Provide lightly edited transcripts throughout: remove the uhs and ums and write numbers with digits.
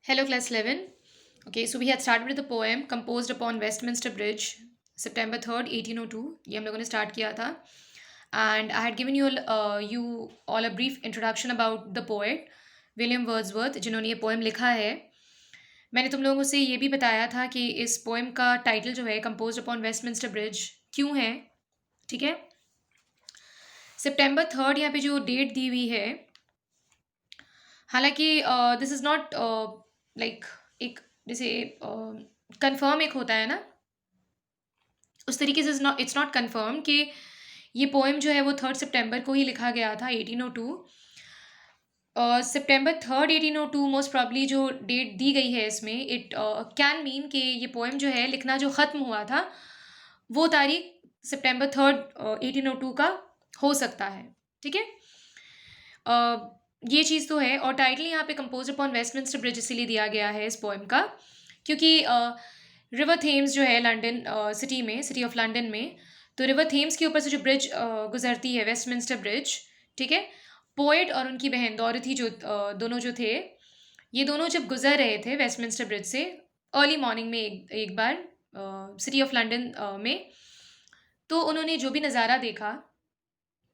Hello, class 11. Okay, so we had started with the poem composed upon Westminster Bridge, September 3rd, 1802. ये हम लोगों ने start किया था. And I had given you all a brief introduction about the poet William Wordsworth, जिन्होंने ये poem लिखा है. मैंने तुम लोगों से ये भी बताया था कि इस poem का title जो है composed upon Westminster Bridge क्यों है, ठीक है. September 3rd यहाँ पे जो date दी हुई है, हालांकि दिस इज़ नॉट लाइक एक जैसे कंफर्म एक होता है ना, उस तरीके से इट्स नॉट कंफर्म कि ये पोएम जो है वो 3 सितंबर को ही लिखा गया था 1802. September 3rd 1802 मोस्ट प्रॉब्ली जो डेट दी गई है इसमें इट कैन मीन कि ये पोएम जो है लिखना जो ख़त्म हुआ था वो तारीख September 3rd 1802 का हो सकता है, ठीक है. ये चीज़ तो है. और टाइटल यहाँ पे कंपोज अपॉन वेस्टमिंस्टर ब्रिज इसीलिए दिया गया है इस पोएम का क्योंकि रिवर थेम्स जो है लंदन सिटी ऑफ लंदन में, तो रिवर थेम्स के ऊपर से जो ब्रिज गुजरती है वेस्टमिंस्टर ब्रिज, ठीक है. पोएट और उनकी बहन डोरथी जो दोनों जो थे, ये दोनों जब गुजर रहे थे वेस्टमिंस्टर ब्रिज से अर्ली मॉर्निंग में एक बार सिटी ऑफ लंदन में, तो उन्होंने जो भी नज़ारा देखा,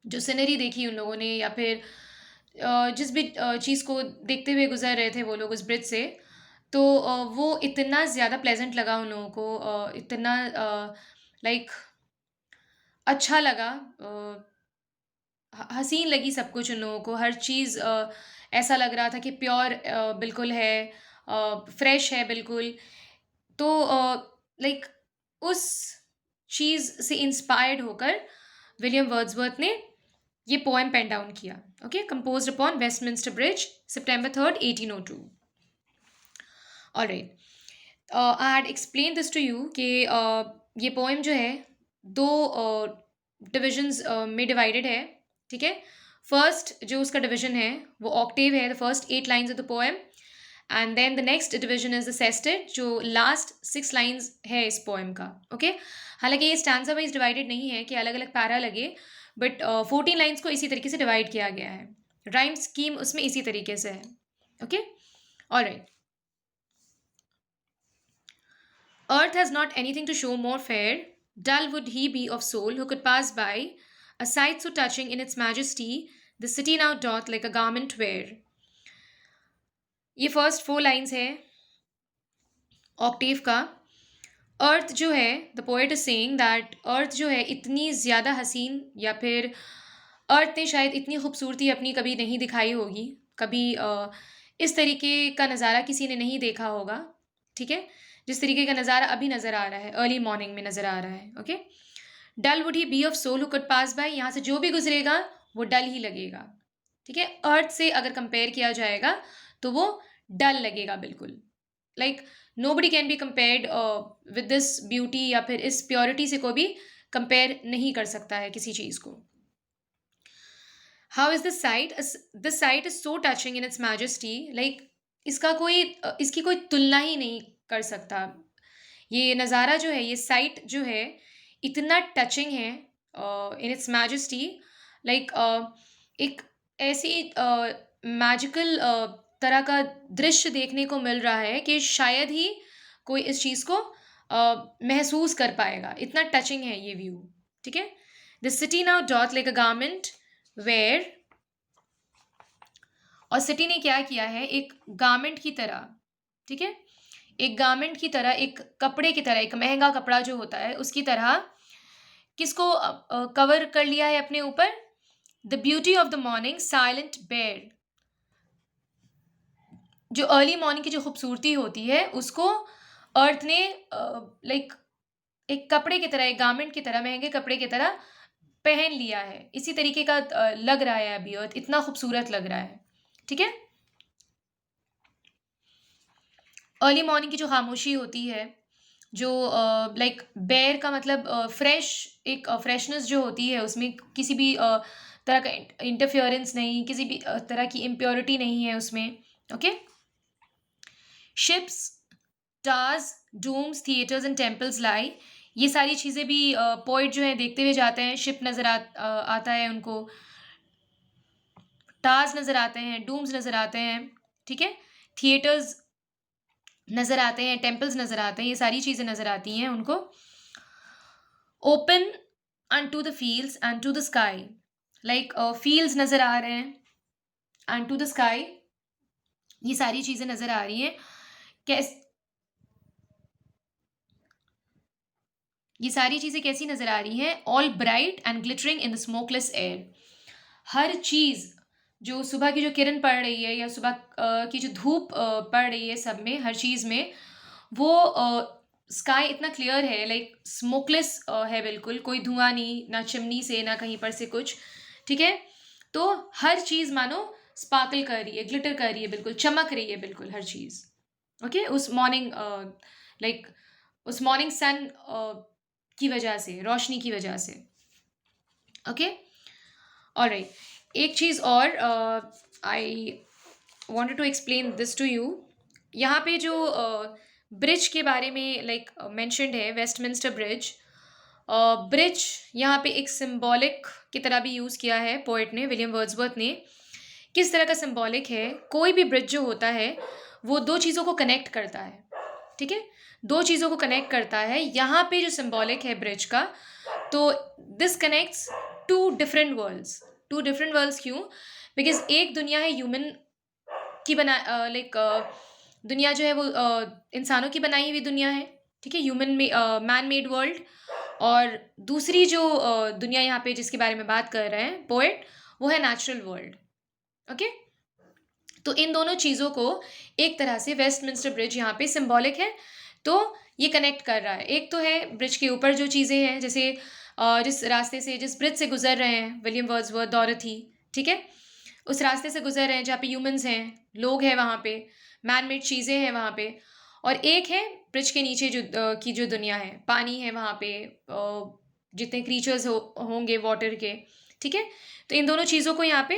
जो सीनरी देखी उन लोगों ने, या फिर जिस भी चीज़ को देखते हुए गुजर रहे थे वो लोग उस ब्रिज से, तो वो इतना ज़्यादा प्लेजेंट लगा उन लोगों को, इतना लाइक अच्छा लगा, हसीन लगी सब कुछ उन लोगों को. हर चीज़ ऐसा लग रहा था कि प्योर बिल्कुल है, फ्रेश है बिल्कुल. तो लाइक उस चीज़ से इंस्पायर्ड होकर विलियम वर्ड्सवर्थ ने ये पोएम पेन डाउन किया. Okay, composed upon Westminster bridge September 3rd 1802. Alright, I had explain this to you कि ये पोएम जो है दो डिविजन्स में डिवाइडेड है, ठीक है. फर्स्ट जो उसका डिवीजन है वो ऑक्टेव है, the first 8 lines of the poem, and then the next division is the sestet, जो लास्ट 6 लाइन्स है इस पोएम का. ओके, हालांकि ये स्टैंजा वाइज डिवाइडेड नहीं है कि अलग अलग पैरा लगे, बट 14 लाइन्स को इसी तरीके से डिवाइड किया गया है. राइम स्कीम उसमें इसी तरीके से है. Okay, alright. Earth has not anything to show more fair, dull would he be of soul who could pass by, a sight so touching in its majesty, the city now doth like a garment wear. ये first 4 lines है Octave का. अर्थ जो है, the poet is saying that earth जो है इतनी ज़्यादा हसीन, या फिर अर्थ ने शायद इतनी खूबसूरती अपनी कभी नहीं दिखाई होगी, कभी इस तरीके का नज़ारा किसी ने नहीं देखा होगा, ठीक है, जिस तरीके का नज़ारा अभी नज़र आ रहा है, अर्ली मॉर्निंग में नज़र आ रहा है. Okay, dull would he be of soul who could pass by, यहाँ से जो भी गुजरेगा वो डल ही लगेगा, ठीक है. अर्थ से अगर कंपेयर किया जाएगा तो वो डल लगेगा बिल्कुल. Like nobody can be compared with this beauty, या फिर इस प्योरिटी से कोई भी कंपेयर नहीं कर सकता है किसी चीज़ को. How is this site? This site is so touching in its majesty, like इसकी कोई तुलना ही नहीं कर सकता. ये नज़ारा जो है, ये साइट जो है इतना टचिंग है इन इट्स मैजेस्टी, लाइक एक ऐसी मैजिकल तरह का दृश्य देखने को मिल रहा है कि शायद ही कोई इस चीज़ को महसूस कर पाएगा, इतना टचिंग है ये व्यू, ठीक है. The city now doth like a garment wear, और सिटी ने क्या किया है, एक गारमेंट की तरह, ठीक है, एक गारमेंट की तरह, एक कपड़े की तरह, एक महंगा कपड़ा जो होता है उसकी तरह किसको कवर कर लिया है अपने ऊपर, the beauty of the morning silent bare, जो अर्ली मॉर्निंग की जो खूबसूरती होती है उसको अर्थ ने लाइक एक कपड़े की तरह, एक गारमेंट की तरह, महंगे कपड़े की तरह पहन लिया है. इसी तरीके का लग रहा है अभी अर्थ, इतना खूबसूरत लग रहा है, ठीक है. अर्ली मॉर्निंग की जो खामोशी होती है, जो लाइक बेयर का मतलब फ्रेश, एक फ्रेशनेस जो होती है उसमें किसी भी तरह का इंटरफियरेंस नहीं, किसी भी तरह की इम्प्योरिटी नहीं है उसमें. Okay, ships, towers, domes, theatres and temples lie, ये सारी चीज़ें भी पोइट जो है देखते हुए जाते हैं. शिप नज़र आता है उनको, टार्स नज़र आते हैं, डूम्स नज़र आते हैं, ठीक है, थिएटर्स नज़र आते हैं, टेम्पल्स नज़र आते हैं, ये सारी चीज़ें नज़र आती हैं उनको। Open unto the fields and to the sky, like fields नज़र आ रहे हैं एंड टू द स्काई, ये सारी चीज़ें नज़र आ रही हैं। कैस ये सारी चीज़ें कैसी नज़र आ रही हैं? All bright and glittering in the smokeless air. हर चीज़, जो सुबह की जो किरण पड़ रही है या सुबह की जो धूप पड़ रही है सब में, हर चीज़ में, वो स्काई इतना क्लियर है, लाइक स्मोकलेस है बिल्कुल, कोई धुआं नहीं, ना चिमनी से, ना कहीं पर से कुछ, ठीक है? तो हर चीज़ मानो स्पार्कल कर रही है, ग्लिटर कर रही है, बिल्कुल चमक रही है बिल्कुल हर चीज़। ओके? उस मॉर्निंग लाइक उस मॉर्निंग सन की वजह से, रोशनी की वजह से। ओके? ऑलराइट। एक चीज़ और I wanted to explain this to you. यहाँ पे जो ब्रिज के बारे में लाइक मेंशन्ड है, वेस्टमिंस्टर ब्रिज। ब्रिज यहाँ पे एक सिंबॉलिक की तरह भी यूज़ किया है पोएट ने, विलियम वर्ड्सवर्थ ने। किस तरह का सिंबॉलिक है? कोई भी ब्रिज जो होता है वो दो चीज़ों को कनेक्ट करता है, ठीक है? दो चीज़ों को कनेक्ट करता है। यहाँ पे जो सिंबॉलिक है ब्रिज का, तो this connects two different worlds. Two different worlds क्यों? बिकॉज एक दुनिया है ह्यूमन की बना लाइक दुनिया जो है वो इंसानों की बनाई हुई दुनिया है, ठीक है, ह्यूमन में मैन मेड वर्ल्ड। और दूसरी जो दुनिया यहाँ पे जिसके बारे में बात कर रहे हैं पोएट, वो है नेचुरल वर्ल्ड। ओके? तो इन दोनों चीज़ों को एक तरह से वेस्टमिंस्टर ब्रिज यहाँ पे सिंबॉलिक है, तो ये कनेक्ट कर रहा है। एक तो है ब्रिज के ऊपर जो चीज़ें हैं, जैसे जिस रास्ते से, जिस ब्रिज से गुजर रहे हैं विलियम वर्ड्सवर्थ, डॉरथी, ठीक है, उस रास्ते से गुजर रहे हैं जहाँ पे ह्यूमंस हैं, लोग हैं वहाँ पे, मैन मेड चीज़ें हैं वहाँ पे। और एक है ब्रिज के नीचे जो की जो दुनिया है, पानी है वहाँ पे, जितने क्रीचर्स होंगे वाटर के, ठीक है। तो इन दोनों चीज़ों को यहाँ पे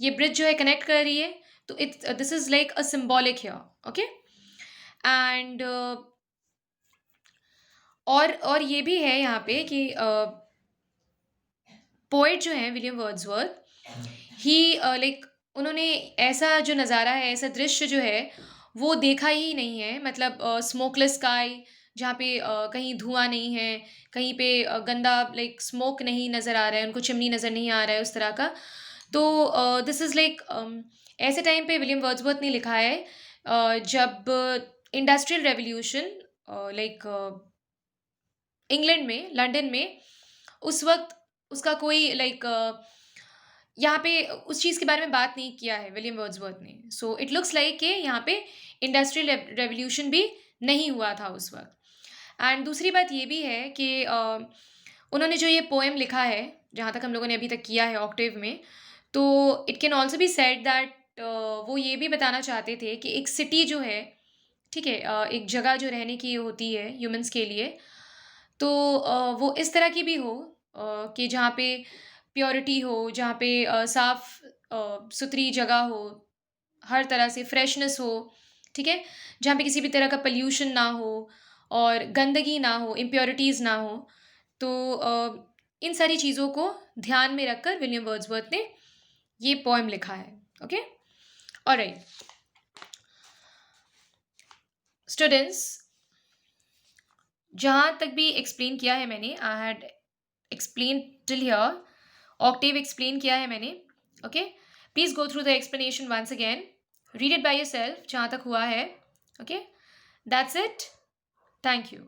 ये ब्रिज जो है कनेक्ट कर रही है। तो it's this is like a symbolic here. Okay? And और ये भी है यहाँ पे कि पोएट जो है विलियम वर्ड्सवर्थ, ही लाइक उन्होंने ऐसा जो नज़ारा है, ऐसा दृश्य जो है वो देखा ही नहीं है। मतलब स्मोकलेस स्काई, जहाँ पे कहीं धुआं नहीं है, कहीं पे गंदा लाइक स्मोक नहीं नज़र आ रहा है, उनको चिमनी नज़र नहीं आ रहा है उस तरह का। तो दिस इज़ लाइक ऐसे टाइम पे विलियम वर्ड्सवर्थ ने लिखा है जब इंडस्ट्रियल रेवोल्यूशन लाइक इंग्लैंड में, लंदन में, उस वक़्त उसका कोई लाइक यहाँ पे उस चीज़ के बारे में बात नहीं किया है विलियम वर्ड्सवर्थ ने। सो इट लुक्स लाइक कि यहाँ पे इंडस्ट्रियल रेवोल्यूशन भी नहीं हुआ था उस वक़्त। एंड दूसरी बात ये भी है कि उन्होंने जो ये पोएम लिखा है, जहाँ तक हम लोगों ने अभी तक किया है ऑक्टेव में, तो it can also be said that वो ये भी बताना चाहते थे कि एक सिटी जो है, ठीक है, एक जगह जो रहने की होती है ह्यूमन्स के लिए, तो वो इस तरह की भी हो कि जहाँ पे प्योरिटी हो, जहाँ पे साफ सुथरी जगह हो, हर तरह से फ्रेशनेस हो, ठीक है? जहाँ पे किसी भी तरह का पॉल्यूशन ना हो और गंदगी ना हो, इम्प्योरिटीज़ ना हो। तो इन सारी चीज़ों को ध्यान में रखकर विलियम वर्ड्सवर्थ ने ये पोएम लिखा है। ओके? ऑलराइट। स्टूडेंट्स, जहाँ तक भी एक्सप्लेन किया है मैंने, I had explain till here, octave explain किया है मैंने। Okay? Please go through the explanation once again, read it by yourself जहाँ तक हुआ है। Okay? That's it. Thank you.